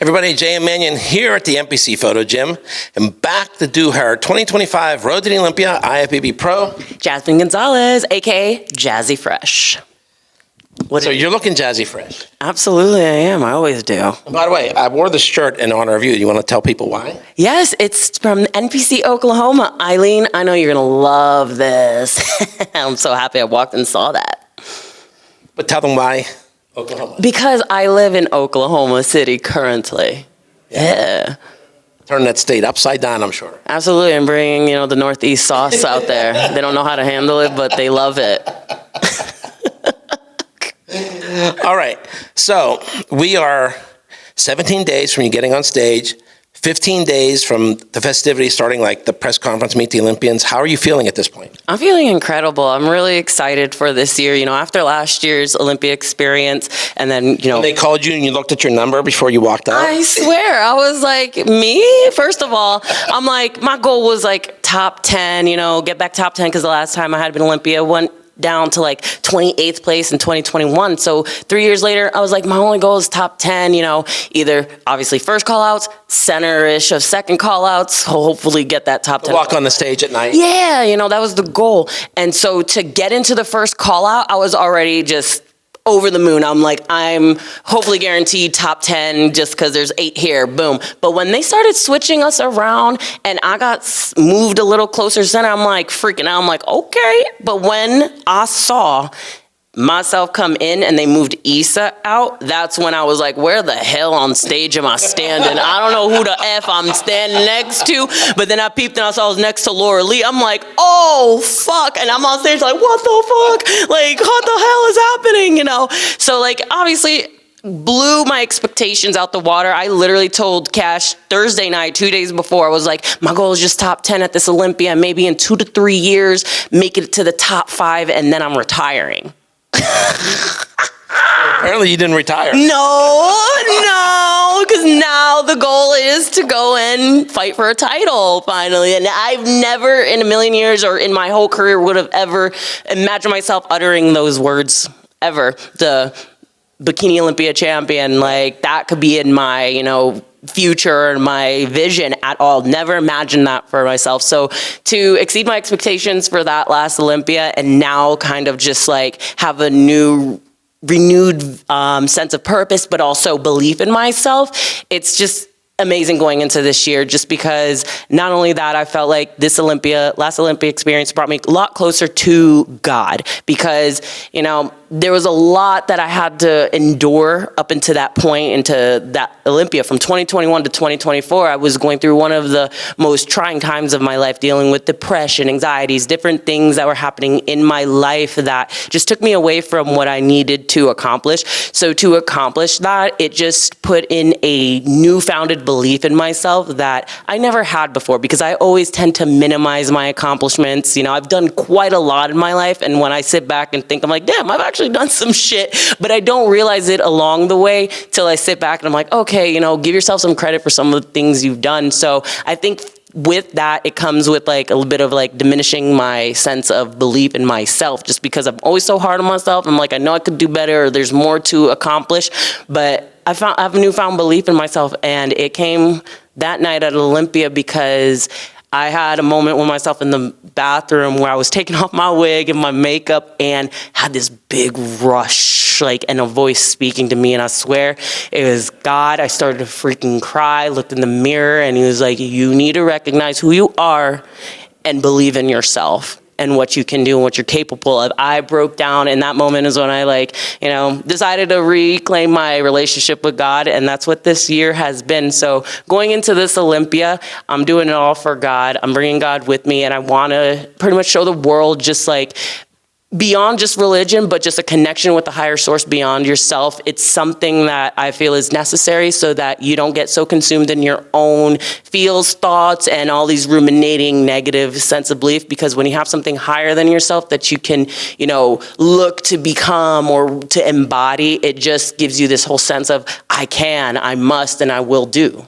Everybody, Jay and Manion here at the NPC Photo Gym and back to do her 2025 Road to the Olympia IFBB Pro. Jasmine Gonzalez, aka Jazzy Fresh. So you're looking jazzy fresh. Absolutely, I am. I always do. And by the way, I wore this shirt in honor of you. You want to tell people why? Yes, it's from NPC Oklahoma. Eileen, I know you're going to love this. I'm so happy I walked and saw that. But tell them why Oklahoma. Because I live in Oklahoma City currently. Yeah. Turn that state upside down, I'm sure. Absolutely. I'm bringing, the Northeast sauce out there. They don't know how to handle it, but they love it. All right. So we are 17 days from you getting on stage, 15 days from the festivities starting, like the press conference, Meet the Olympians. How are you feeling at this point? I'm feeling incredible. I'm really excited for this year. After last year's Olympia experience, and then, When they called you and you looked at your number before you walked out? I swear, I was like, me? First of all, I'm like, my goal was like top 10, get back top 10, because the last time I had been Olympia went down to like 28th place in 2021. So 3 years later, I was like, my only goal is top 10, either obviously first call outs, center-ish of second call outs, hopefully get that top 10. Walk on the stage at night. Yeah, that was the goal. And so to get into the first call out, I was already just over the moon. I'm like, I'm hopefully guaranteed top 10 just because there's 8 here, boom. But when they started switching us around and I got moved a little closer to center, I'm like freaking out. I'm like, okay. But when I saw myself come in and they moved Issa out, that's when I was like, where the hell on stage am I standing? I don't know who the F I'm standing next to. But then I peeped and I saw I was next to Laura Lee. I'm like, oh, fuck. And I'm on stage like, what the fuck? Like, what the hell is happening, So, obviously, blew my expectations out the water. I literally told Cash Thursday night, 2 days before, I was like, my goal is just top 10 at this Olympia. Maybe in 2 to 3 years, make it to the top 5, and then I'm retiring. Apparently you didn't retire. No, because now the goal is to go and fight for a title finally. And I've never in a million years or in my whole career would have ever imagined myself uttering those words ever. The Bikini Olympia champion, that could be in my, future and my vision at all. Never imagined that for myself. So to exceed my expectations for that last Olympia and now kind of just have a renewed sense of purpose, but also belief in myself, it's just amazing going into this year, just because not only that, I felt like this last Olympia experience brought me a lot closer to God, because, there was a lot that I had to endure up until that point, into that Olympia. From 2021 to 2024, I was going through one of the most trying times of my life, dealing with depression, anxieties, different things that were happening in my life that just took me away from what I needed to accomplish. So to accomplish that, it just put in a newfounded belief in myself that I never had before, because I always tend to minimize my accomplishments. I've done quite a lot in my life, and when I sit back and think, I'm like, damn, I've actually done some shit, but I don't realize it along the way till I sit back and I'm like, okay, give yourself some credit for some of the things you've done. So I think with that, it comes with a little bit of diminishing my sense of belief in myself, just because I'm always so hard on myself. I'm like, I know I could do better, or there's more to accomplish, but I have a newfound belief in myself, and it came that night at Olympia because I had a moment with myself in the bathroom where I was taking off my wig and my makeup and had this big rush, and a voice speaking to me. And I swear it was God. I started to freaking cry, looked in the mirror, and he was like, you need to recognize who you are and believe in yourself and what you can do and what you're capable of. I broke down, and that moment is when I decided to reclaim my relationship with God, and that's what this year has been. So going into this Olympia, I'm doing it all for God. I'm bringing God with me, and I want to pretty much show the world just beyond just religion, but just a connection with the higher source beyond yourself. It's something that I feel is necessary so that you don't get so consumed in your own feels, thoughts, and all these ruminating negative sense of belief. Because when you have something higher than yourself that you can, look to become or to embody, it just gives you this whole sense of I can, I must, and I will do.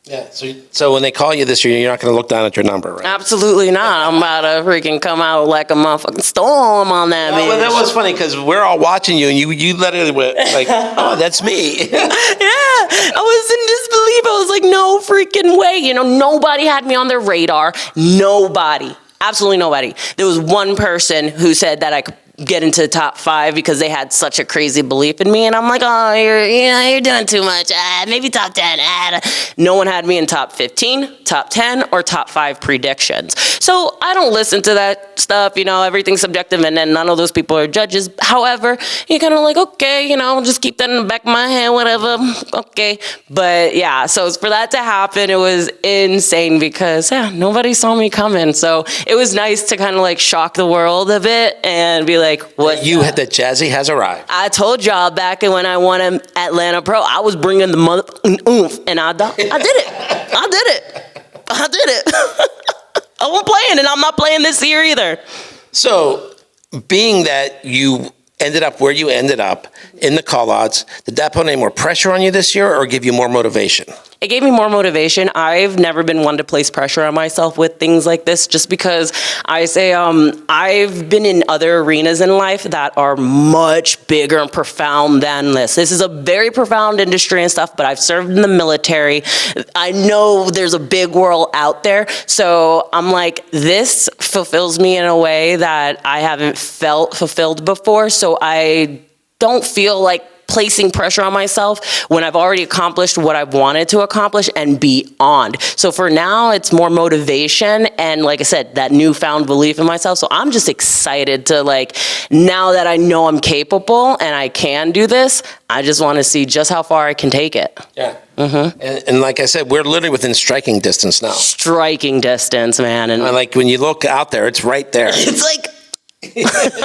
Yeah. So when they call you this year, you're not going to look down at your number, right? Absolutely not. I'm about to freaking come out like a motherfucking storm on that bitch. Well, that was funny because we're all watching you, and you literally went like, "Oh, that's me." Yeah, I was in disbelief. I was like, no freaking way. You know, nobody had me on their radar. Nobody. Absolutely nobody. There was one person who said that I could get into the top 5 because they had such a crazy belief in me, and I'm like, oh, you're doing too much. Maybe top 10. No one had me in top 15, top 10, or top 5 predictions. So I don't listen to that stuff. You know, everything's subjective, and then none of those people are judges. However, you're kind of like, okay, you know, just keep that in the back of my head, whatever. Okay, but yeah. So for that to happen, it was insane because nobody saw me coming. So it was nice to kind of like shock the world a bit and be like, what? That Jazzy has arrived. I told y'all back when I won Atlanta Pro, I was bringing the mother oomph, and I did it. I wasn't playing, and I'm not playing this year either. So, being that you ended up where you ended up in the call-outs, did that put any more pressure on you this year or give you more motivation? It gave me more motivation. I've never been one to place pressure on myself with things like this, just because I say I've been in other arenas in life that are much bigger and profound than this. This is a very profound industry and stuff, but I've served in the military. I know there's a big world out there. So I'm like, this fulfills me in a way that I haven't felt fulfilled before. So I don't feel like placing pressure on myself when I've already accomplished what I've wanted to accomplish and beyond. So for now, it's more motivation and, like I said, that newfound belief in myself. So I'm just excited to, like, now that I know I'm capable and I can do this, I just want to see just how far I can take it. Yeah. Mm-hmm. And like I said, we're literally within striking distance now. Striking distance, man. And like when you look out there, it's right there. It's like, it's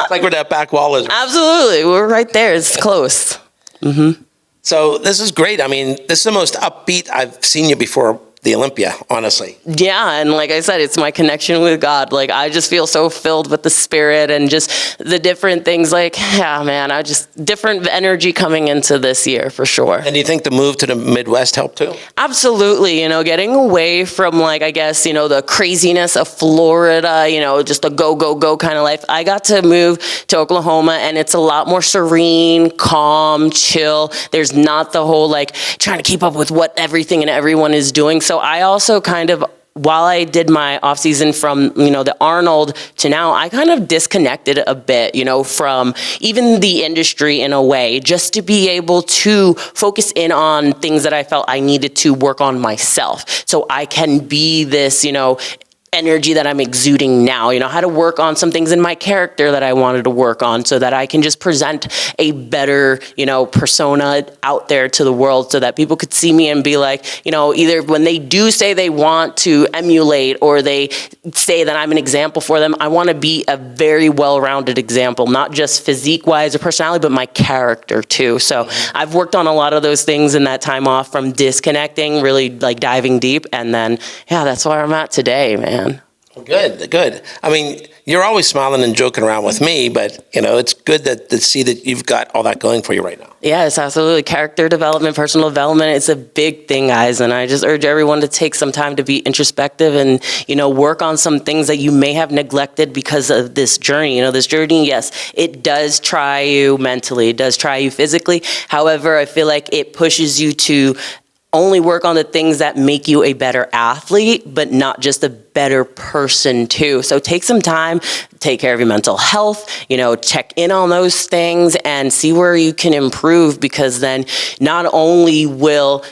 like where that back wall is. Absolutely. We're right there. It's close. Mm-hmm. So this is great. I mean, this is the most upbeat I've seen you before the Olympia, honestly. Yeah, and like I said, it's my connection with God. Like, I just feel so filled with the Spirit and just the different things. Like, yeah, man, I just, different energy coming into this year, for sure. And do you think the move to the Midwest helped too? Absolutely. You know, getting away from, like, I guess, you know, the craziness of Florida, you know, just a go, go, go kind of life. I got to move to Oklahoma, and it's a lot more serene, calm, chill. There's not the whole, like, trying to keep up with what everything and everyone is doing. So I also kind of, while I did my off season from, you know, the Arnold to now, I kind of disconnected a bit, you know, from even the industry in a way, just to be able to focus in on things that I felt I needed to work on myself. So I can be this, you know, energy that I'm exuding now, you know, how to work on some things in my character that I wanted to work on so that I can just present a better, you know, persona out there to the world so that people could see me and be like, you know, either when they do say they want to emulate or they say that I'm an example for them, I want to be a very well-rounded example, not just physique-wise or personality, but my character too. So I've worked on a lot of those things in that time off, from disconnecting, really like diving deep. And then, yeah, that's where I'm at today, man. Good, good. I mean, you're always smiling and joking around with me, but, you know, it's good to see that you've got all that going for you right now. Yes, absolutely. Character development, personal development, it's a big thing, guys. And I just urge everyone to take some time to be introspective and, you know, work on some things that you may have neglected because of this journey. You know, this journey, yes, it does try you mentally. It does try you physically. However, I feel like it pushes you to only work on the things that make you a better athlete, but not just a better person too. So take some time, take care of your mental health, you know, check in on those things and see where you can improve, because then not only will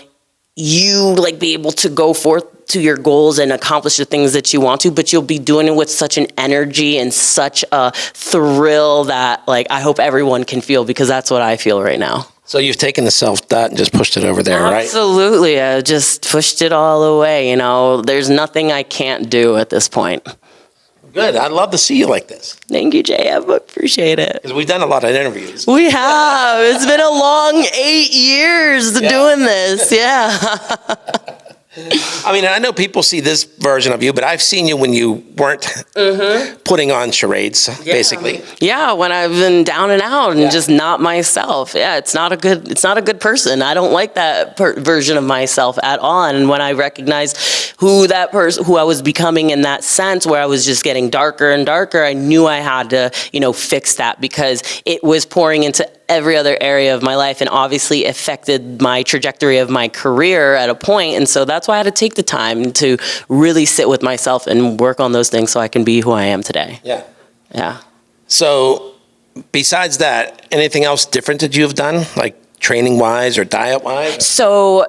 you like be able to go forth to your goals and accomplish the things that you want to, but you'll be doing it with such an energy and such a thrill that, like, I hope everyone can feel, because that's what I feel right now. So you've taken the self-doubt and just pushed it over there, right? Absolutely. I just pushed it all away. You know, there's nothing I can't do at this point. Good. I'd love to see you like this. Thank you, JF. I appreciate it. Because we've done a lot of interviews. We have. It's been a long 8 years doing this. Yeah. I mean, I know people see this version of you, but I've seen you when you weren't putting on charades, basically. Yeah, when I've been down and out and just not myself. Yeah, it's not a good person. I don't like that version of myself at all. And when I recognized who I was becoming in that sense, where I was just getting darker and darker, I knew I had to, fix that, because it was pouring into every other area of my life and obviously affected my trajectory of my career at a point. And so that's why I had to take the time to really sit with myself and work on those things so I can be who I am today. Yeah. Yeah. So besides that, anything else different that you've done, like training-wise or diet-wise? So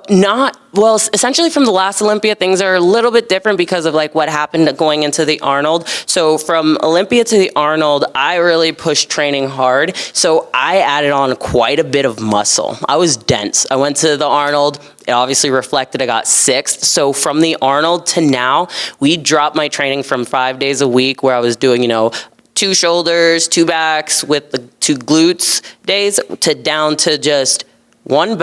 essentially from the last Olympia, things are a little bit different because of like what happened going into the Arnold. So from Olympia to the Arnold, I really pushed training hard. So I added on quite a bit of muscle. I was dense. I went to the Arnold. It obviously reflected I got 6th. So from the Arnold to now, we dropped my training from 5 days a week, where I was doing, 2 shoulders, 2 backs with the 2 glutes days, to down to just 1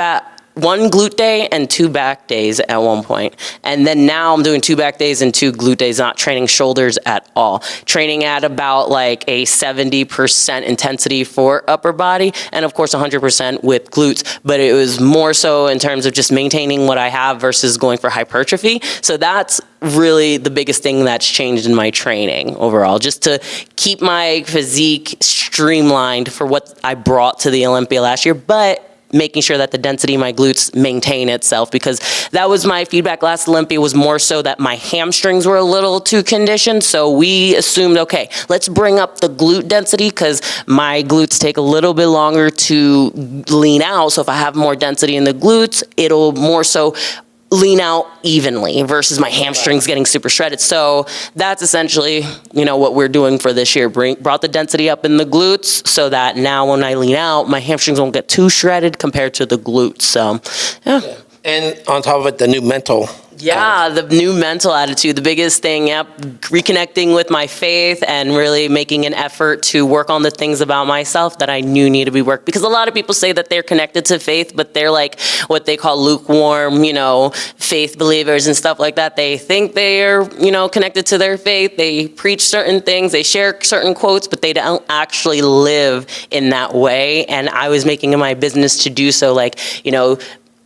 glute day and 2 back days at one point. And then now I'm doing 2 back days and 2 glute days, not training shoulders at all. Training at about like a 70% intensity for upper body, and of course 100% with glutes. But it was more so in terms of just maintaining what I have versus going for hypertrophy. So that's really the biggest thing that's changed in my training overall, just to keep my physique streamlined for what I brought to the Olympia last year, but making sure that the density of my glutes maintain itself, because that was my feedback last Olympia, was more so that my hamstrings were a little too conditioned. So we assumed, okay, let's bring up the glute density, because my glutes take a little bit longer to lean out. So if I have more density in the glutes, it'll more so lean out evenly versus my hamstrings getting super shredded. So that's essentially, what we're doing for this year. Brought the density up in the glutes so that now when I lean out, my hamstrings won't get too shredded compared to the glutes. So, yeah. And on top of it, the new mental. Yeah, the new mental attitude, the biggest thing, reconnecting with my faith and really making an effort to work on the things about myself that I knew needed to be worked. Because a lot of people say that they're connected to faith, but they're like what they call lukewarm, faith believers and stuff like that. They think they're, connected to their faith. They preach certain things, they share certain quotes, but they don't actually live in that way. And I was making it my business to do so,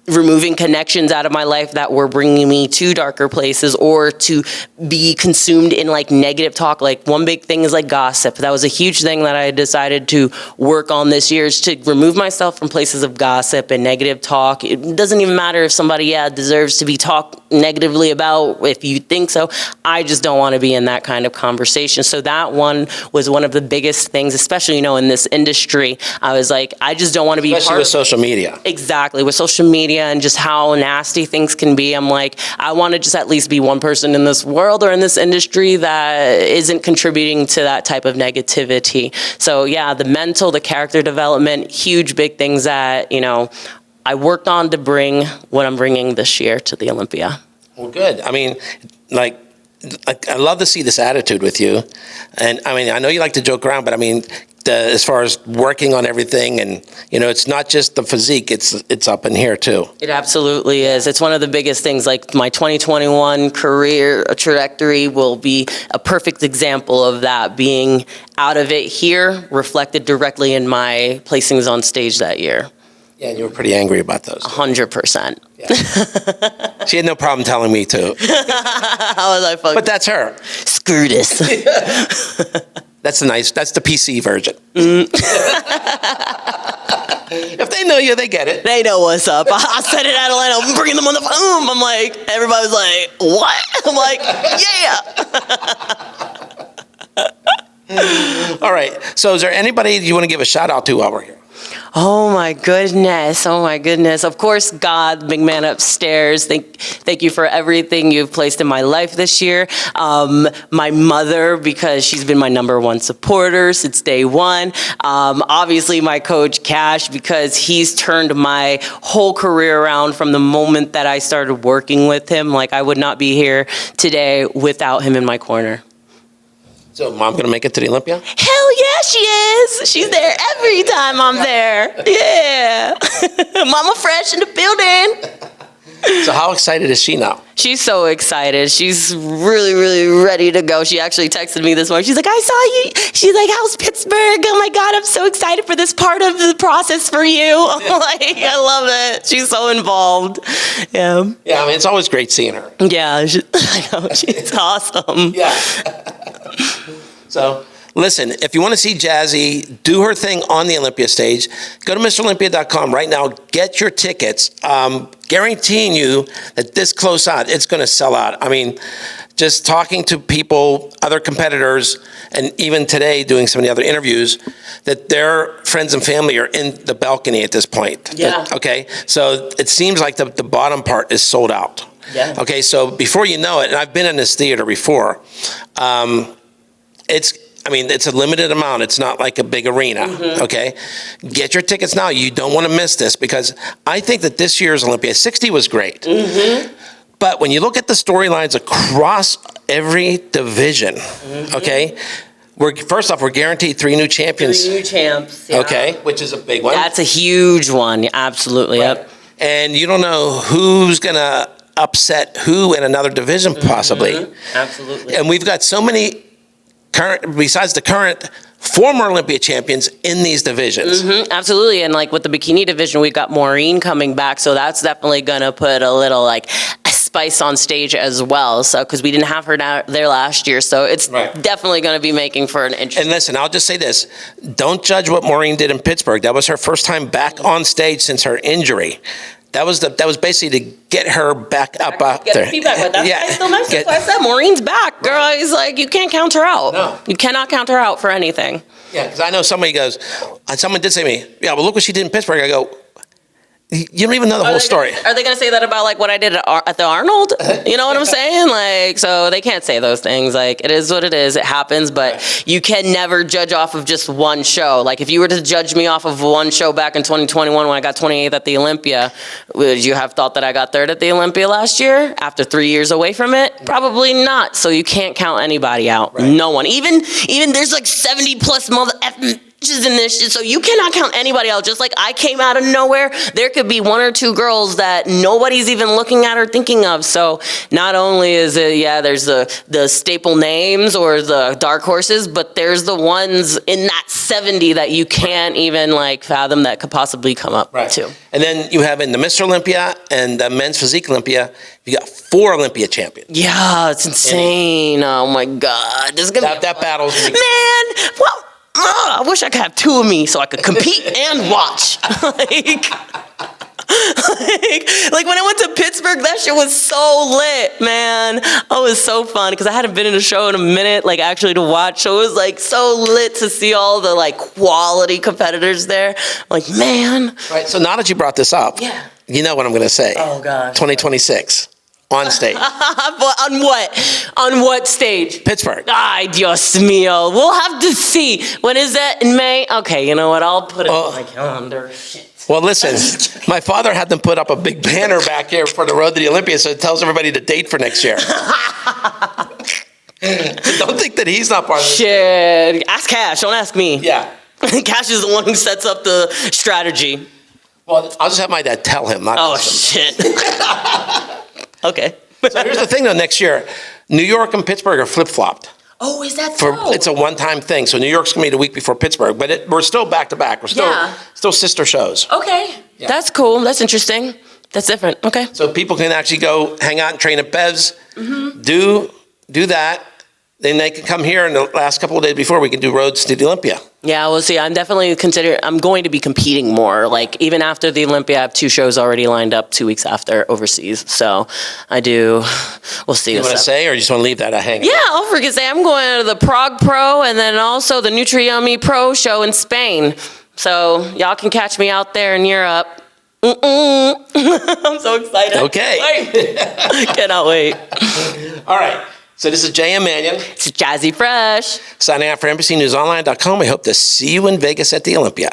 removing connections out of my life that were bringing me to darker places, or to be consumed in negative talk. One big thing is gossip. That was a huge thing that I decided to work on this year, is to remove myself from places of gossip and negative talk. It doesn't even matter if somebody deserves to be talked negatively about, if you think so. I just don't want to be in that kind of conversation. So that one was one of the biggest things, especially in this industry. I was like, I just don't want to be especially with social media. Exactly, with social media and just how nasty things can be. I'm like, I want to just at least be one person in this world or in this industry that isn't contributing to that type of negativity. So yeah, the mental, the character development, huge big things that, I worked on to bring what I'm bringing this year to the Olympia. Well, good. I mean, I love to see this attitude with you. And I mean, I know you like to joke around, but I mean, as far as working on everything, and it's not just the physique, it's up in here too. It absolutely is. It's one of the biggest things. My 2021 career trajectory will be a perfect example of that, being out of it here, reflected directly in my placings on stage that year. Yeah, and you were pretty angry about those. 100%. Yeah. She had no problem telling me to. How was I fucking? But that's her. Screw this. That's the PC version. If they know you, they get it. They know what's up. I said it out of line. I'm bringing them on the phone. I'm like, everybody was like, what? I'm like, yeah. All right. So is there anybody you want to give a shout out to while we're here? Oh my goodness. Of course, God, big man upstairs. Thank you for everything you've placed in my life this year. My mother, because she's been my #1 supporter since day one. Obviously my coach Cash, because he's turned my whole career around from the moment that I started working with him. I would not be here today without him in my corner. So Mom gonna make it to the Olympia? Hell yeah, she is. She's there every time I'm there. Yeah. Mama Fresh in the building. So how excited is she now? She's so excited. She's really, really ready to go. She actually texted me this morning. She's like, I saw you. She's like, how's Pittsburgh? Oh my God, I'm so excited for this part of the process for you. I'm like, I love it. She's so involved. Yeah. Yeah, I mean, it's always great seeing her. Yeah, I know. She's awesome. Yeah. So, listen, if you want to see Jazzy do her thing on the Olympia stage, go to MrOlympia.com right now. Get your tickets. Guaranteeing you that this close out, it's going to sell out. I mean, just talking to people, other competitors, and even today doing some of the other interviews, that their friends and family are in the balcony at this point. Yeah. Okay, so it seems like the bottom part is sold out. Yeah. Okay, so before you know it, and I've been in this theater before, it's a limited amount. It's not like a big arena, okay? Get your tickets now. You don't want to miss this, because I think that this year's Olympia, 60 was great. But when you look at the storylines across every division, okay, first off, we're guaranteed 3 new champions. 3 new champs. Yeah. Okay, which is a big one. That's a huge one. Absolutely. Right. Yep. And you don't know who's going to upset who in another division, possibly. Absolutely. And we've got so many besides the current former Olympia champions in these divisions. Absolutely. And like with the bikini division, we've got Maureen coming back. So that's definitely going to put a little like spice on stage as well. So, because we didn't have her there last year. So it's definitely going to be making for an interesting. And listen, I'll just say this. Don't judge what Maureen did in Pittsburgh. That was her first time back on stage since her injury. That was basically to get her back up out there. Feedback, but that's why I still mentioned. That's why I said Maureen's back, girl. He's like, you can't count her out. No. You cannot count her out for anything. Yeah, because I know someone did say to me, yeah, well, look what she did in Pittsburgh. I go, you don't even know the whole story. Are they going to say that about like what I did at the Arnold? You know what I'm saying? Like, so they can't say those things. Like, it is what it is. It happens, but you can never judge off of just one show. Like, if you were to judge me off of one show back in 2021 when I got 28th at the Olympia, would you have thought that I got 3rd at the Olympia last year after 3 years away from it? Probably not. So you can't count anybody out. Right. No one. Even there's like 70 plus in this shit, so you cannot count anybody out. Just like I came out of nowhere, there could be 1 or 2 girls that nobody's even looking at or thinking of. So not only is it, there's the staple names or the dark horses, but there's the ones in that 70 that you can't even like fathom that could possibly come up too. And then you have in the Mr. Olympia and the Men's Physique Olympia, you got 4 Olympia champions. Yeah, it's insane. Oh my God, this is gonna be that battle's gonna be man. Well, I wish I could have 2 of me so I could compete and watch. like when I went to Pittsburgh, that shit was so lit, man. Oh, it was so fun because I hadn't been in a show in a minute, like actually to watch. So it was like so lit to see all the like quality competitors there. I'm like, man. Right. So now that you brought this up, you know what I'm going to say. Oh gosh. 2026. On stage. On what? On what stage? Pittsburgh. Ay, Dios mío. We'll have to see. When is that? In May? Okay, you know what? I'll put it on my calendar. Shit. Well, listen, my father had them put up a big banner back here for the road to the Olympia, so it tells everybody the date for next year. Don't think that he's not part of this. Shit. Ask Cash. Don't ask me. Yeah. Cash is the one who sets up the strategy. Well, I'll just have my dad tell him. Not shit. Okay. So here's the thing, though. Next year, New York and Pittsburgh are flip-flopped. Oh, is that so? It's a one-time thing. So New York's going to be the week before Pittsburgh, but we're still back-to-back. We're still sister shows. Okay. Yeah. That's cool. That's interesting. That's different. Okay. So people can actually go hang out and train at Bev's, do that. Then they can come here, and the last couple of days before, we can do roads to the Olympia. Yeah, we'll see. I'm going to be competing more. Like, even after the Olympia, I have 2 shows already lined up 2 weeks after overseas. So we'll see. You want to say, or you just want to leave that hanging? Yeah, I'll freaking say I'm going to the Prague Pro and then also the Nutri-Yummy Pro show in Spain. So y'all can catch me out there in Europe. I'm so excited. Okay. Cannot wait. All right. So this is J.M. Manion. It's Jazzy Fresh. Signing out for NBCNewsOnline.com. We hope to see you in Vegas at the Olympia.